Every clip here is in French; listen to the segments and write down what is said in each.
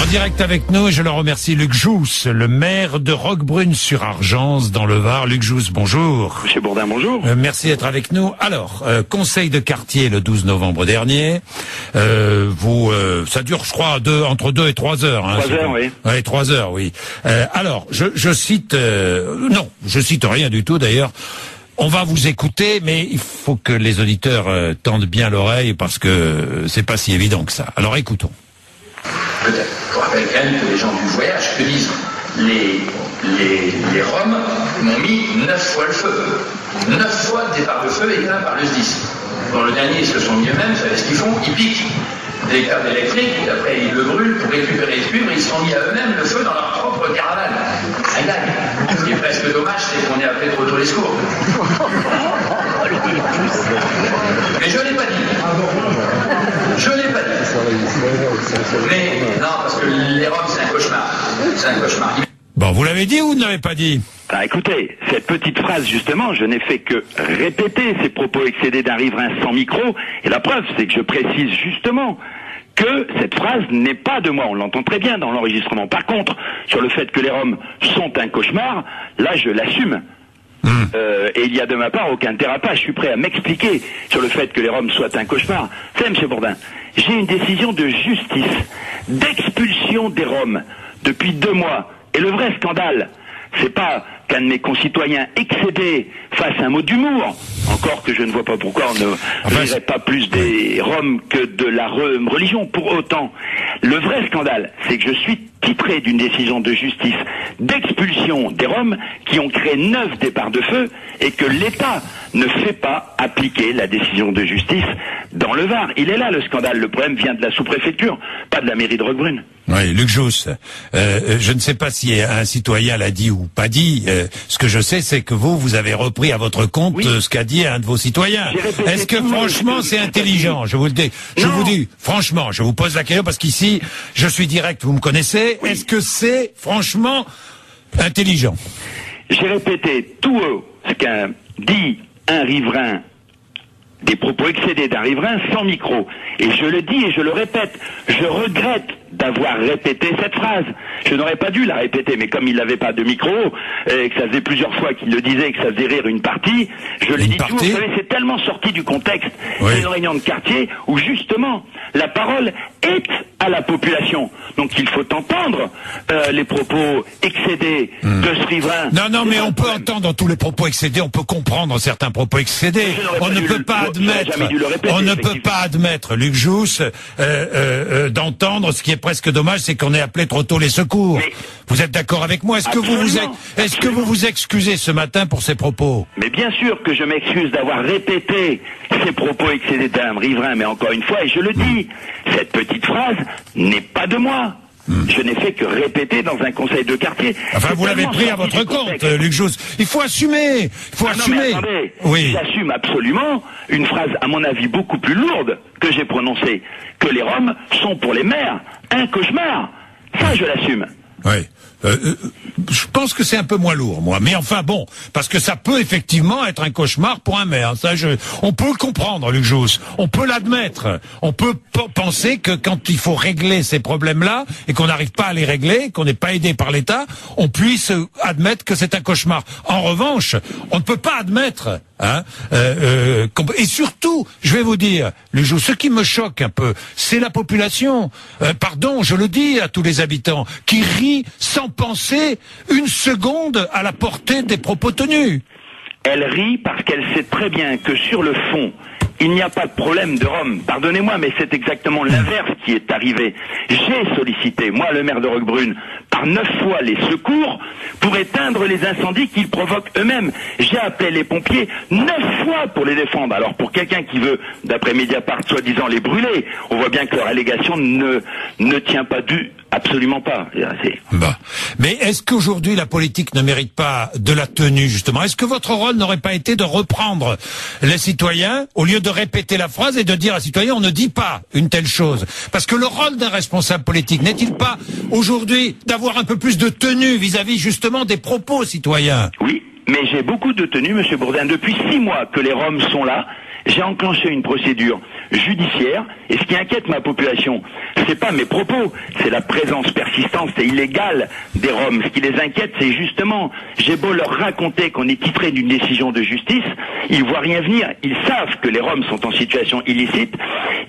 direct avec nous, et je le remercie, Luc Jousse, le maire de Roquebrune-sur-Argence, dans le Var. Luc Jousse, bonjour. Monsieur Bourdin, bonjour. Merci d'être avec nous. Alors, conseil de quartier le 12 novembre dernier. Ça dure, je crois, entre 2 et 3 heures. 3 heures, oui. Oui, 3 heures, oui. Alors, je cite... non, je cite rien du tout, d'ailleurs. On va vous écouter, mais il faut que les auditeurs tendent bien l'oreille, parce que c'est pas si évident que ça. Alors, écoutons. Peut-être. Je vous rappelle quand même que les gens du voyage, que disent les Roms m'ont mis 9 fois le feu. 9 fois le départ de feu éteint par le SDIS. Dans le dernier, ils se sont mis eux-mêmes, vous savez ce qu'ils font? Ils piquent des câbles électriques, après ils le brûlent pour récupérer le cuivre, ils se sont mis à eux-mêmes le feu dans leur propre caravane. Ça gagne. Ce qui est presque dommage, c'est qu'on ait appelé trop tôt les secours. Mais je ne l'ai pas dit. Je ne l'ai pas dit. Mais non, parce que les Roms, c'est un cauchemar. C'est un cauchemar. Bon, vous l'avez dit ou vous ne l'avez pas dit? Ah, écoutez, cette petite phrase, justement, je n'ai fait que répéter ces propos excédés d'un riverain sans micro, et la preuve, c'est que je précise justement que cette phrase n'est pas de moi. On l'entend très bien dans l'enregistrement. Par contre, sur le fait que les Roms sont un cauchemar, là, je l'assume. Et il y a de ma part aucun dérapage. Je suis prêt à m'expliquer sur le fait que les Roms soient un cauchemar. Vous savez, M. Bourdin, j'ai une décision de justice d'expulsion des Roms depuis 2 mois. Et le vrai scandale, c'est pas qu'un de mes concitoyens excédé fasse un mot d'humour, encore que je ne vois pas pourquoi on ne rirait pas plus des Roms que de la religion. Pour autant, le vrai scandale, c'est que je suis titré d'une décision de justice d'expulsion des Roms qui ont créé 9 départs de feu et que l'État ne fait pas appliquer la décision de justice dans le Var. Il est là le scandale. Le problème vient de la sous-préfecture, pas de la mairie de Roquebrune. Oui, Luc Jousse, je ne sais pas si un citoyen l'a dit ou pas dit. Ce que je sais, c'est que vous avez repris à votre compte ce qu'a dit un de vos citoyens. Est-ce que franchement c'est intelligent? Je vous le dis. Je vous dis, franchement, je vous pose la question parce qu'ici, je suis direct, vous me connaissez. Est-ce que c'est franchement intelligent? J'ai répété tout haut ce qu'a dit un riverain, des propos excédés d'un riverain sans micro. Et je le dis et je le répète, je regrette d'avoir répété cette phrase. Je n'aurais pas dû la répéter, mais comme il n'avait pas de micro, et que ça faisait plusieurs fois qu'il le disait et que ça faisait rire une partie, je l'ai dit tout. Vous savez, c'est tellement sorti du contexte. Oui. C'est une réunion de quartier où justement la parole est à la population. Donc il faut entendre les propos excédés de ce riverain. Non, mais on peut entendre tous les propos excédés, on peut comprendre certains propos excédés. On ne peut pas admettre, Luc Jousse, d'entendre ce qui est presque dommage, c'est qu'on ait appelé trop tôt les secours. Mais vous êtes d'accord avec moi? Est-ce que vous vous excusez ce matin pour ces propos? Mais bien sûr que je m'excuse d'avoir répété ces propos excédés d'un riverain, mais encore une fois, et je le dis, cette petite phrase n'est pas de moi. Je n'ai fait que répéter dans un conseil de quartier. Enfin, vous l'avez pris à votre compte, Luc Jousse. Il faut assumer. Il faut assumer. Non, mais attendez, oui. J'assume absolument une phrase, à mon avis, beaucoup plus lourde que j'ai prononcée. Que les Roms sont pour les maires un cauchemar. Ça, je l'assume. Oui. Je pense que c'est un peu moins lourd, moi. Mais enfin bon, parce que ça peut effectivement être un cauchemar pour un maire. Ça, on peut le comprendre, Luc Jousse. On peut l'admettre. On peut penser que quand il faut régler ces problèmes-là et qu'on n'arrive pas à les régler, qu'on n'est pas aidé par l'État, on puisse admettre que c'est un cauchemar. En revanche, on ne peut pas admettre. Et surtout, je vais vous dire, Luc Jousse, ce qui me choque un peu, c'est la population. Pardon, je le dis à tous les habitants, qui rit sans penser une seconde à la portée des propos tenus. Elle rit parce qu'elle sait très bien que sur le fond, il n'y a pas de problème de Roms. Pardonnez-moi, mais c'est exactement l'inverse qui est arrivé. J'ai sollicité, moi, le maire de Roquebrune, par 9 fois les secours pour éteindre les incendies qu'ils provoquent eux-mêmes. J'ai appelé les pompiers 9 fois pour les défendre. Alors pour quelqu'un qui veut, d'après Mediapart, soi-disant les brûler, on voit bien que leur allégation ne tient pas dû. Absolument pas. Bah. Mais est-ce qu'aujourd'hui la politique ne mérite pas de la tenue, justement? Est-ce que votre rôle n'aurait pas été de reprendre les citoyens, au lieu de répéter la phrase et de dire à citoyens, on ne dit pas une telle chose? Parce que le rôle d'un responsable politique n'est-il pas aujourd'hui d'avoir un peu plus de tenue vis-à-vis justement des propos citoyens? Oui, mais j'ai beaucoup de tenue, Monsieur Bourdin. Depuis 6 mois que les Roms sont là, j'ai enclenché une procédure judiciaire. Et ce qui inquiète ma population, c'est pas mes propos, c'est la présence persistante et illégale des Roms. Ce qui les inquiète, c'est justement, j'ai beau leur raconter qu'on est titré d'une décision de justice, ils voient rien venir. Ils savent que les Roms sont en situation illicite,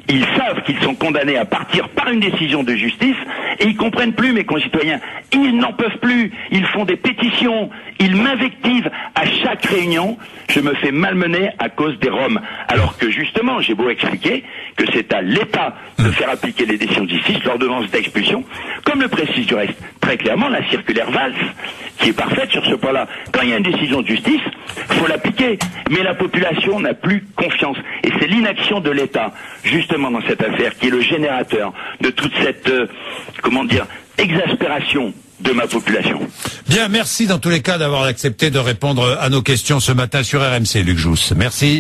ils savent qu'ils sont condamnés à partir par une décision de justice, et ils comprennent plus, mes concitoyens. Ils n'en peuvent plus. Ils font des pétitions, ils m'invectivent à chaque réunion. Je me fais malmener à cause des Roms. Alors que justement, j'ai beau expliquer que c'est à l'État de faire appliquer les décisions de justice, l'ordonnance d'expulsion, comme le précise du reste très clairement la circulaire Valls, qui est parfaite sur ce point-là. Quand il y a une décision de justice, faut l'appliquer. Mais la population n'a plus confiance. Et c'est l'inaction de l'État, justement dans cette affaire, qui est le générateur de toute cette, exaspération de ma population. Bien, merci dans tous les cas d'avoir accepté de répondre à nos questions ce matin sur RMC, Luc Jousse. Merci.